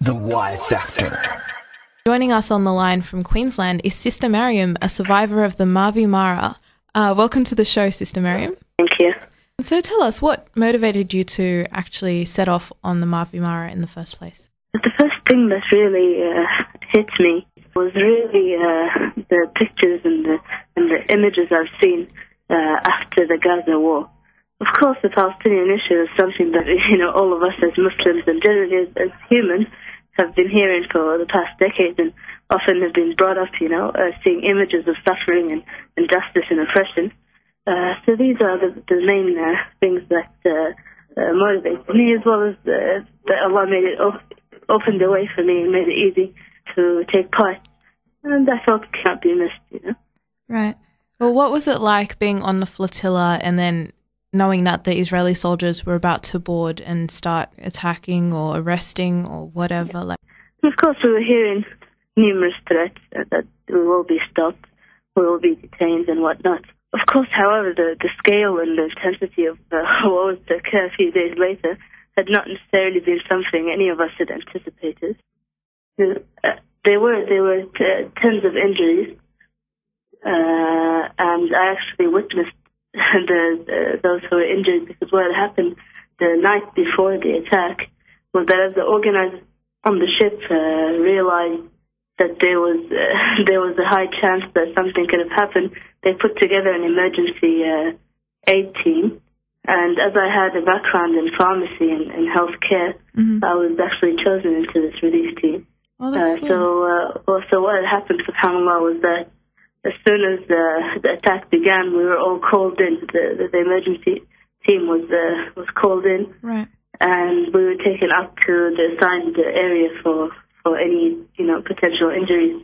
The Y Factor. Joining us on the line from Queensland is Sister Mariam, a survivor of the Mavi Mara. Welcome to the show, Sister Mariam. Thank you. So tell us, what motivated you to actually set off on the Mavi Mara in the first place? The first thing that really hit me was really the pictures and the images I've seen after the Gaza war. Of course, the Palestinian issue is something that all of us as Muslims and generally as humans have been hearing for the past decades, and often have been brought up, seeing images of suffering and injustice and oppression. So these are the main things that motivate me, as well as that Allah made it opened the way for me and made it easy to take part. And I felt it cannot be missed, Right. Well, what was it like being on the flotilla and then knowing that the Israeli soldiers were about to board and start attacking or arresting or whatever? Of course, we were hearing numerous threats that we will be stopped, we will be detained and whatnot. Of course, however, the scale and the intensity of what was to occur a few days later had not necessarily been something any of us had anticipated. There were tens of injuries, and I actually witnessed those who were injured, because what had happened the night before the attack was that as the organizers on the ship realized that there was a high chance that something could have happened, they put together an emergency aid team. And as I had a background in pharmacy and healthcare, I was actually chosen into this relief team. Oh, that's good. So what had happened, subhanAllah, was that as soon as the attack began, we were all called in. The emergency team was called in, right, and we were taken up to the assigned area for any potential injuries.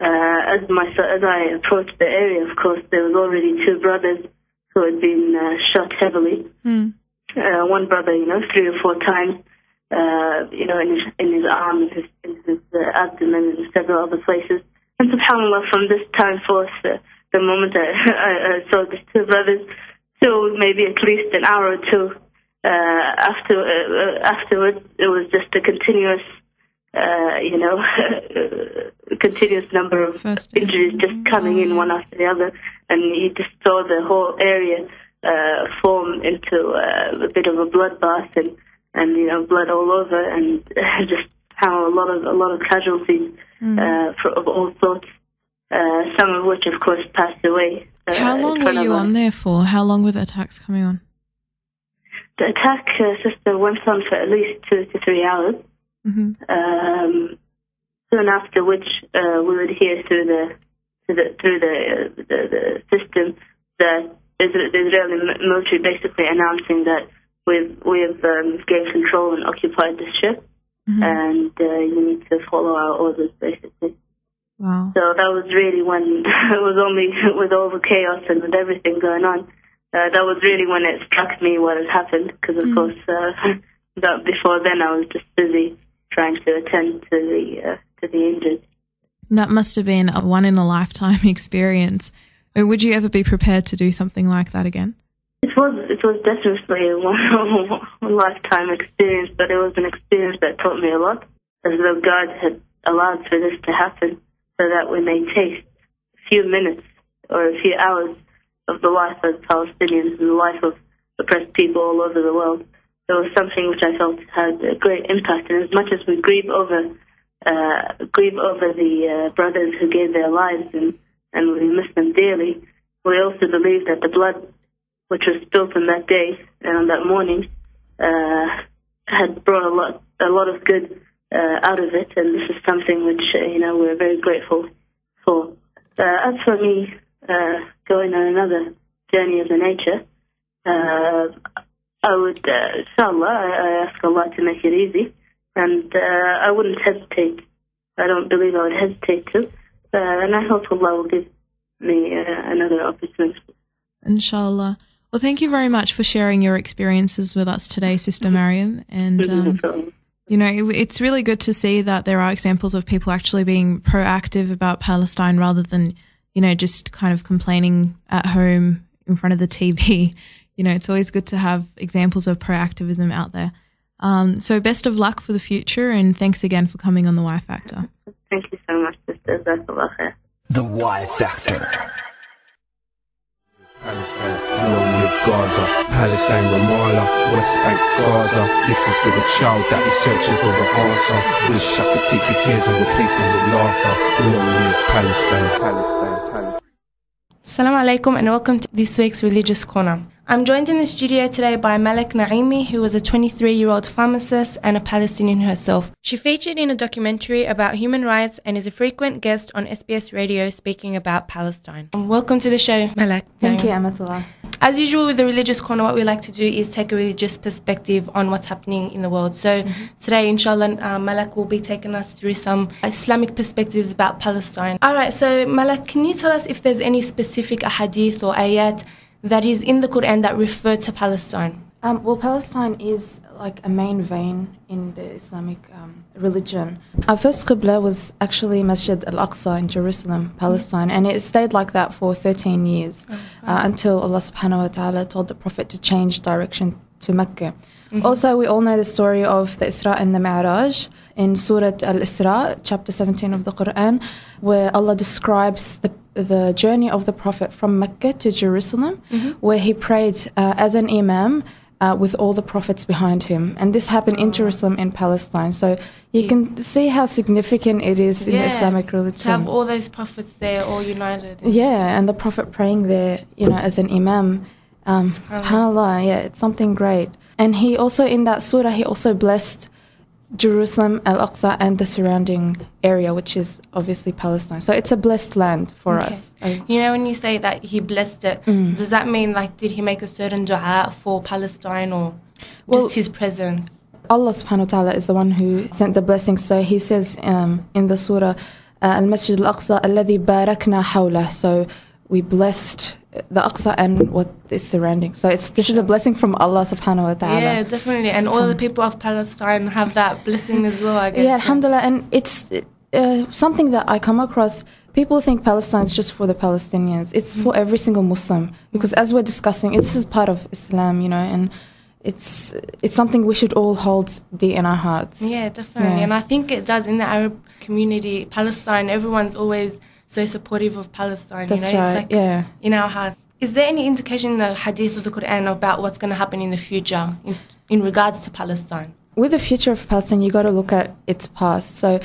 As I approached the area, of course, there was already two brothers who had been shot heavily. One brother, 3 or 4 times, in his arm, in his abdomen, and several other places. And subhanAllah, from this time forth, the moment I saw these two brothers, till maybe at least an hour or two afterwards, it was just a continuous, continuous number of injuries just coming in one after the other, and you just saw the whole area form into a bit of a bloodbath, and blood all over, and just how a lot of casualties of all sorts, some of which, of course, passed away. How long were you on there for? How long were the attacks coming on? The attack, sister, went on for at least 2 to 3 hours. Soon after which, we would hear through the system that the Israeli military basically announcing that we have gained control and occupied the ship. And you need to follow our orders, basically. Wow. So that was really when it was only with all the chaos and with everything going on, that was really when it struck me what had happened, because of course before then I was just busy trying to attend to the injured. That must have been a one-in-a-lifetime experience. Would you ever be prepared to do something like that again? It was definitely a one lifetime experience, but it was an experience that taught me a lot, as though God had allowed for this to happen so that we may taste a few minutes or a few hours of the life of Palestinians and the life of oppressed people all over the world. It was something which I felt had a great impact, and as much as we grieve over the brothers who gave their lives and we miss them dearly, we also believe that the blood which was spilled on that day and on that morning, had brought a lot of good out of it, and this is something which we're very grateful for. As for me going on another journey of the nature, I would, inshallah, I ask Allah to make it easy, and I wouldn't hesitate. I don't believe I would hesitate to, and I hope Allah will give me another opportunity. Inshallah. Well, thank you very much for sharing your experiences with us today, Sister Mariam. And, it's really good to see that there are examples of people actually being proactive about Palestine rather than, just kind of complaining at home in front of the TV. It's always good to have examples of proactivism out there. So best of luck for the future, and thanks again for coming on The Y Factor. Thank you so much, sister. Jazakallah khair. The Y Factor. Palestine, long live Gaza, Palestine, Ramallah, West Bank, Gaza. This is for the child that is searching for the answer. Wish I could take your tears and replace them with laughter. Long live Palestine, Palestine, Palestine. Assalamu alaikum and welcome to this week's Religious Corner. I'm joined in the studio today by Malak Naimi, who was a 23-year-old pharmacist and a Palestinian herself. She featured in a documentary about human rights and is a frequent guest on SBS Radio speaking about Palestine. Welcome to the show, Malak. Thank you, Amatullah. As usual with the Religious Corner, what we like to do is take a religious perspective on what's happening in the world. So today, inshallah, Malak will be taking us through some Islamic perspectives about Palestine. All right, so Malak, can you tell us if there's any specific ahadith or ayat that is in the Quran that refer to Palestine? Well, Palestine is like a main vein in the Islamic religion. Our first Qibla was actually Masjid al-Aqsa in Jerusalem, Palestine, and it stayed like that for 13 years until Allah subhanahu wa ta'ala told the Prophet to change direction to Mecca. Also, we all know the story of the Isra and the Mi'raj in Surah Al-Isra, chapter 17 of the Quran, where Allah describes the journey of the Prophet from Mecca to Jerusalem, where he prayed as an imam with all the prophets behind him. And this happened in Jerusalem in Palestine. So you can see how significant it is in the Islamic religion. To have all those prophets there all united. Yeah, and the Prophet praying there, as an imam. SubhanAllah, it's something great. And he also, in that surah, he also blessed Jerusalem, Al-Aqsa, and the surrounding area, which is obviously Palestine. So it's a blessed land for us. When you say that he blessed it, does that mean, did he make a certain dua for Palestine or just his presence? Allah subhanahu wa ta'ala is the one who sent the blessings. So he says in the surah, Al-Masjid al-Aqsa, alladhi barakna hawlah. So we blessed the Aqsa and what is surrounding. So this is a blessing from Allah subhanahu wa ta'ala. Yeah, definitely. And all the people of Palestine have that blessing as well, I guess. Yeah, alhamdulillah. And it's something that I come across. People think Palestine is just for the Palestinians. It's for every single Muslim. Because as we're discussing, this is part of Islam, and it's something we should all hold dear in our hearts. Yeah, definitely. Yeah. And I think it does in the Arab community, Palestine, everyone's always so supportive of Palestine. That's right. It's in our hearts. Is there any indication in the hadith of the Quran about what's going to happen in the future in regards to Palestine? With the future of Palestine, you got to look at its past. So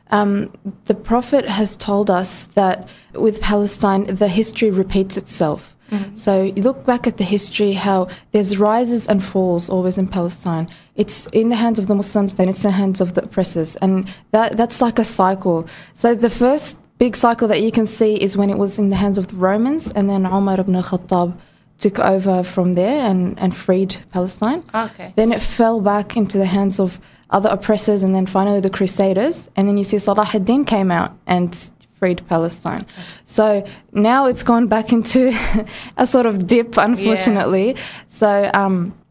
the Prophet has told us that with Palestine, the history repeats itself. So you look back at the history, how there's rises and falls always in Palestine. It's in the hands of the Muslims, then it's in the hands of the oppressors. And that's like a cycle. So the first big cycle that you can see is when it was in the hands of the Romans, and then Umar ibn al-Khattab took over from there and freed Palestine. Okay. Then it fell back into the hands of other oppressors, and then finally the Crusaders. And then you see Salah ad-Din came out and freed Palestine. So now it's gone back into a sort of dip, unfortunately. So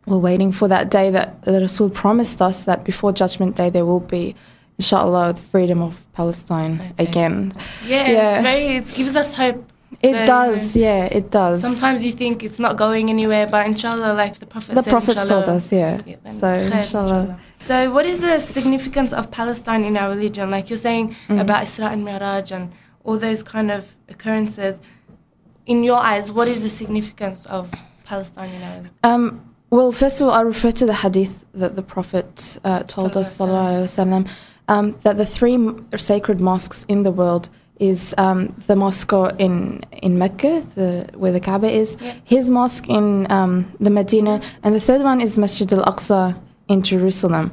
we're waiting for that day that the Rasul promised us, that before Judgment Day there will be, inshallah, the freedom of Palestine again. Yeah. It gives us hope. It does. It does. Sometimes you think it's not going anywhere, but inshallah, like the Prophet said, Prophet's inshallah, told us, so inshallah. So what is the significance of Palestine in our religion? Like you're saying about Isra and Mi'raj and all those kind of occurrences. In your eyes, what is the significance of Palestine in our religion? Well, first of all, I refer to the hadith that the Prophet told us, sallallahu alaihi wasallam, that the three sacred mosques in the world is the mosque in Mecca, where the Kaaba is, his mosque in the Medina, and the third one is Masjid al-Aqsa in Jerusalem,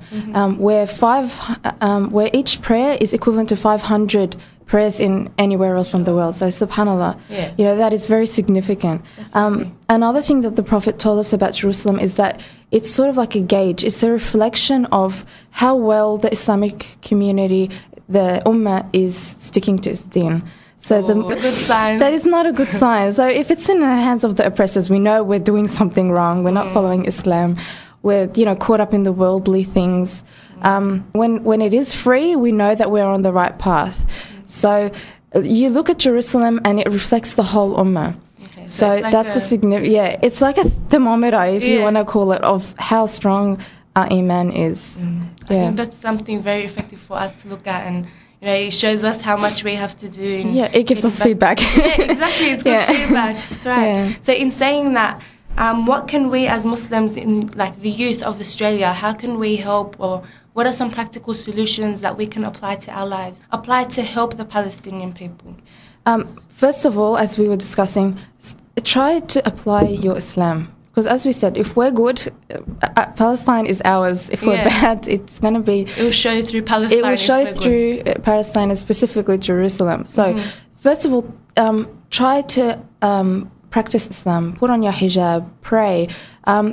where each prayer is equivalent to 500 prayers in anywhere else in the world. So subhanallah, that is very significant. Another thing that the Prophet told us about Jerusalem is that it's sort of like a gauge. It's a reflection of how well the Islamic community, the Ummah, is sticking to its deen. So a good sign. That is not a good sign. So if it's in the hands of the oppressors, we know we're doing something wrong. We're not following Islam. We're caught up in the worldly things. When it is free, we know that we're on the right path. So you look at Jerusalem and it reflects the whole Ummah. Okay, so that's the significant. Yeah, it's like a thermometer, if you want to call it, of how strong our iman is. I think that's something very effective for us to look at, and it shows us how much we have to do. It gives us feedback. Yeah, exactly. It's good feedback. That's right. Yeah. So in saying that, what can we as Muslims in like the youth of Australia, how can we help, or what are some practical solutions that we can apply to our lives, apply to help the Palestinian people? First of all, as we were discussing, try to apply your Islam. Because as we said, if we're good, Palestine is ours. If we're bad, it's going to be... It will show through Palestine. It will show through Palestine and specifically Jerusalem. So first of all, try to practice Islam. Put on your hijab, pray,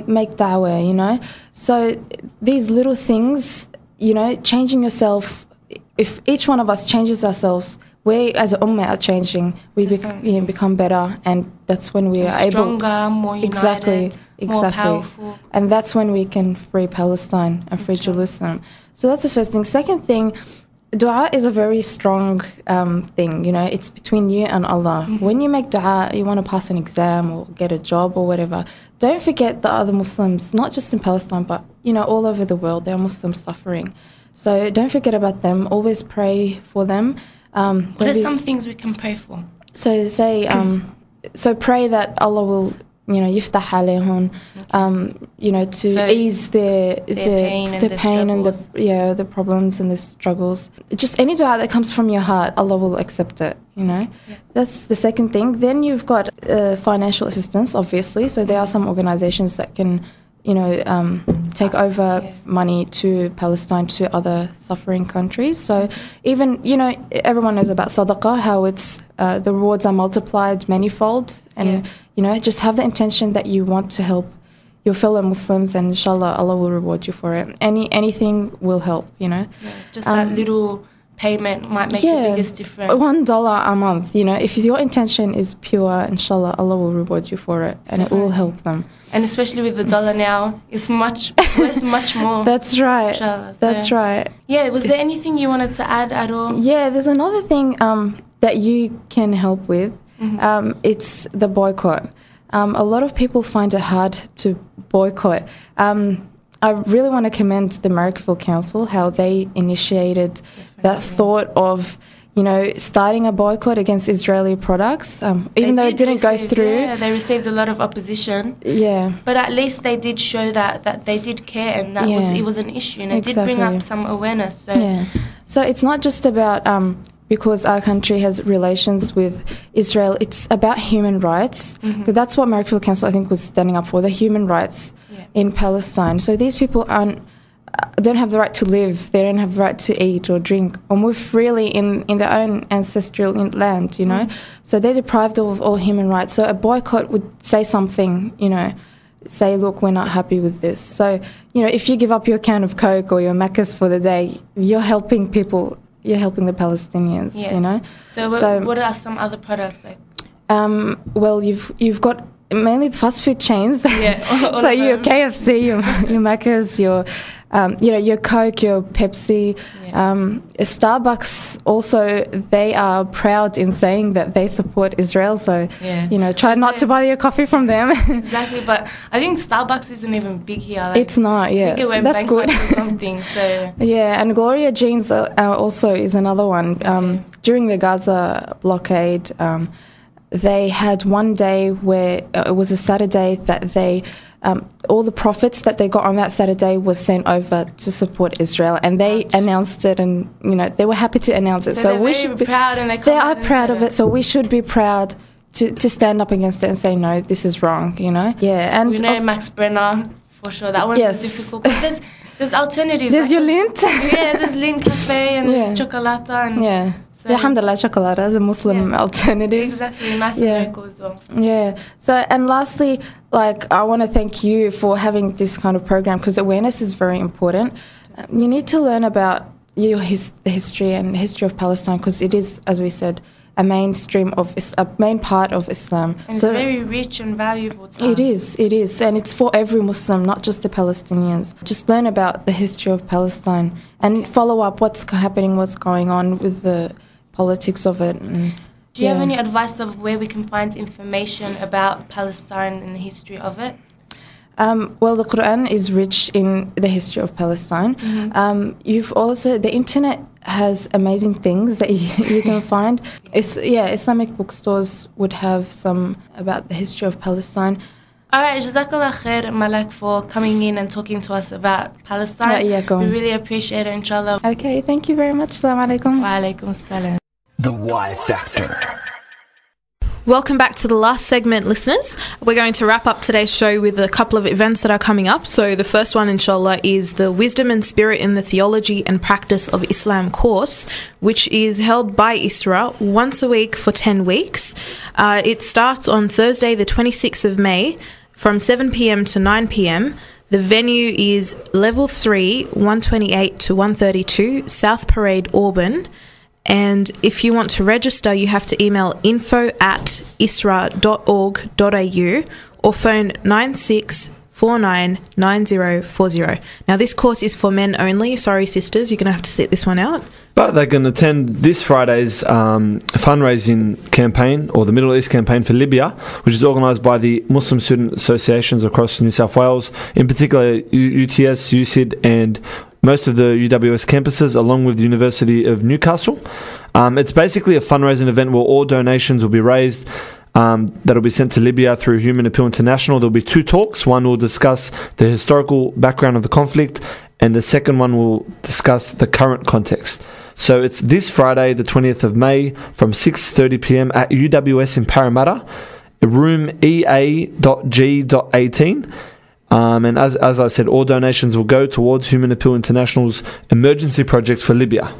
make da'wah, So these little things, changing yourself, if each one of us changes ourselves, we as a ummah are changing. We become better, and that's when we are able to... More united, more powerful. And that's when we can free Palestine and free Jerusalem. So that's the first thing. Second thing, dua is a very strong thing, it's between you and Allah. When you make dua, you want to pass an exam or get a job or whatever, don't forget the other Muslims, not just in Palestine, but, all over the world, there are Muslims suffering. So don't forget about them. Always pray for them. What are some things we can pray for? So say, pray that Allah will, yiftah alayhun, to ease their pain and the problems and the struggles. Just any dua that comes from your heart, Allah will accept it. That's the second thing. Then you've got financial assistance, obviously. So there are some organizations that can, take over money to Palestine, to other suffering countries. So even, everyone knows about sadaqah, how it's the rewards are multiplied manifold, and just have the intention that you want to help your fellow Muslims, and inshallah Allah will reward you for it. Anything will help, Just that little payment might make the biggest difference. $1 a month, if your intention is pure, inshallah Allah will reward you for it, and it will help them. And especially with the dollar now, it's worth much more. That's right. Inshallah. That's right. Yeah, was there anything you wanted to add at all? Yeah, there's another thing that you can help with. It's the boycott. A lot of people find it hard to boycott. I really want to commend the Marrickville Council, how they initiated that thought of, starting a boycott against Israeli products, even though it didn't go through. Yeah, they received a lot of opposition. Yeah. But at least they did show that they did care, and that it was an issue, and it did bring up some awareness. So it's not just about because our country has relations with Israel, it's about human rights. That's what Marrickville Council, I think, was standing up for, the human rights in Palestine. So these people don't have the right to live, they don't have the right to eat or drink or move freely in their own ancestral land, So they're deprived of all human rights. So a boycott would say something, say, look, we're not happy with this. So, if you give up your can of Coke or your Macca's for the day, you're helping people, you're helping the Palestinians, So what are some other products like? Well, you've got mainly the fast food chains. So your KFC, your Macca's, your Coke, your Pepsi. Starbucks also, they are proud in saying that they support Israel. So, try not to buy your coffee from them. Exactly, but I think Starbucks isn't even big here. It's not, I think it went that's good. or something. So. Yeah, and Gloria Jeans also is another one. During the Gaza blockade, they had one day where it was a Saturday that they all the profits that they got on that Saturday was sent over to support Israel, and they announced it, and they were happy to announce it. So we should be proud, and they are proud of it. So we should be proud to stand up against it and say no, this is wrong. Yeah, and we know Max Brenner for sure. That one's difficult, but there's alternatives. There's your Lindt. There's Lindt Cafe and there's Chocolata and So, alhamdulillah, chocolate is a Muslim alternative. Exactly, nice and local as well. Yeah. So, and lastly, I want to thank you for having this kind of program, because awareness is very important. You need to learn about the history and the history of Palestine, because it is, as we said, a main part of Islam. And it's very rich and valuable to us. It is, and it's for every Muslim, not just the Palestinians. Just learn about the history of Palestine and follow up what's happening, what's going on with the politics of it. Do you have any advice of where we can find information about Palestine and the history of it? Well, the Quran is rich in the history of Palestine. You've also, the internet has amazing things that you can find. Islamic bookstores would have some about the history of Palestine. All right, Jazakallah khair, Malak, for coming in and talking to us about Palestine. Go on. We really appreciate it, inshallah. Okay, thank you very much. Assalamu alaikum. Wa alaikum salam. The Y Factor. Welcome back to the last segment, listeners. We're going to wrap up today's show with a couple of events that are coming up. So the first one, inshallah, is the Wisdom and Spirit in the Theology and Practice of Islam course, which is held by ISRA once a week for 10 weeks. It starts on Thursday, the 26th of May, from 7 p.m. to 9 p.m. The venue is Level 3, 128 to 132, South Parade, Auburn. And if you want to register, you have to email info@isra.org.au or phone 96499040. Now, this course is for men only. Sorry, sisters, you're going to have to sit this one out. But they can attend this Friday's fundraising campaign, or the Middle East campaign for Libya, which is organised by the Muslim student associations across New South Wales, in particular UTS, USID and most of the UWS campuses, along with the University of Newcastle. It's basically a fundraising event where all donations will be raised that'll be sent to Libya through Human Appeal International. There'll be 2 talks. One will discuss the historical background of the conflict, and the second one will discuss the current context. So it's this Friday, the 20th of May, from 6:30 p.m. at UWS in Parramatta, room EA.G.18. And as I said, all donations will go towards Human Appeal International's emergency project for Libya.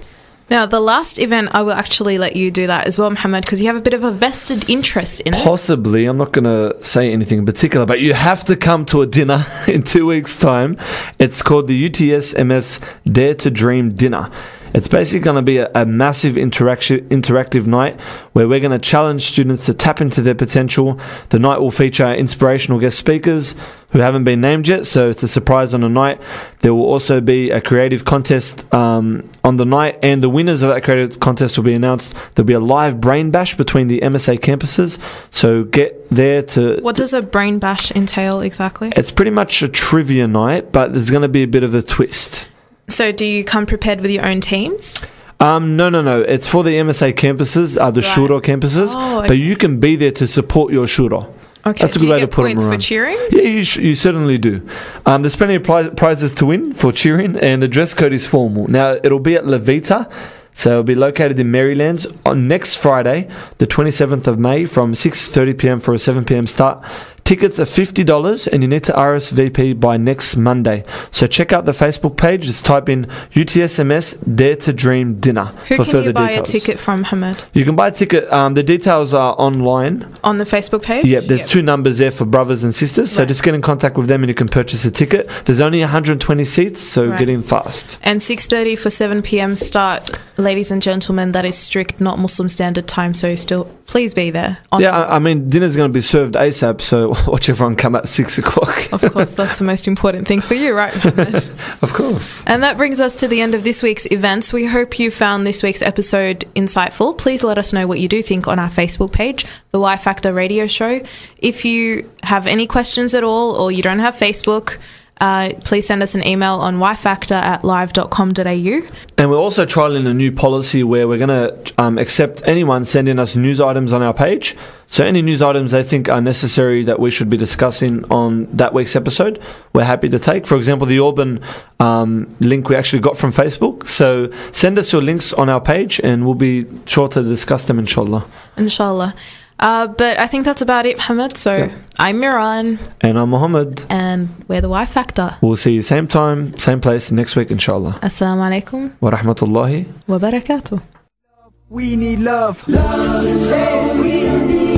Now, the last event, I will actually let you do that as well, Mohammed, because you have a bit of a vested interest in it. Possibly. I'm not going to say anything in particular, but you have to come to a dinner in 2 weeks' time. It's called the UTS-MS Dare to Dream Dinner. It's basically going to be a massive interactive night where we're going to challenge students to tap into their potential. The night will feature inspirational guest speakers who haven't been named yet, so it's a surprise on the night. There will also be a creative contest on the night, and the winners of that creative contest will be announced. There'll be a live brain bash between the MSA campuses, so get there to... What does a brain bash entail exactly? It's pretty much a trivia night, but there's going to be a bit of a twist. So do you come prepared with your own teams? No. It's for the MSA campuses, the Shura campuses, okay. But you can be there to support your Shura. Okay. That's a good way to put it around. Do you get points for cheering? Yeah, you certainly do. There's plenty of prizes to win for cheering, and the dress code is formal. Now, it'll be at Levita, so it'll be located in Marylands on next Friday, the 27th of May, from 6:30 p.m. for a 7 p.m. start. Tickets are $50 and you need to RSVP by next Monday. So check out the Facebook page. Just type in UTSMS Dare to Dream Dinner Who for can further you buy details. a ticket from, Hamad? You can buy a ticket. The details are online. On the Facebook page? Yep, there's 2 numbers there for brothers and sisters. So just get in contact with them and you can purchase a ticket. There's only 120 seats, so get in fast. And 6:30 for 7 p.m. start. Ladies and gentlemen, that is strict, not Muslim standard time, so still please be there. I mean, dinner's going to be served ASAP, so watch everyone come at 6 o'clock. Of course, that's the most important thing for you, right, Mohammed? Of course. And that brings us to the end of this week's events. We hope you found this week's episode insightful. Please let us know what you do think on our Facebook page, The Y Factor Radio Show. If you have any questions at all or you don't have Facebook, please send us an email on yfactor@live.com.au. And we're also trialling a new policy where we're going to accept anyone sending us news items on our page. So any news items they think are necessary that we should be discussing on that week's episode, we're happy to take. For example, the Auburn link we actually got from Facebook. So send us your links on our page and we'll be sure to discuss them, inshallah. Inshallah. But I think that's about it, Hamad. So I'm Miran. And I'm Mohammed. And we're the Y Factor. We'll see you same time, same place next week, inshallah. Assalamu alaikum wa rahmatullahi wa barakatuh. We need love. Love is all we need.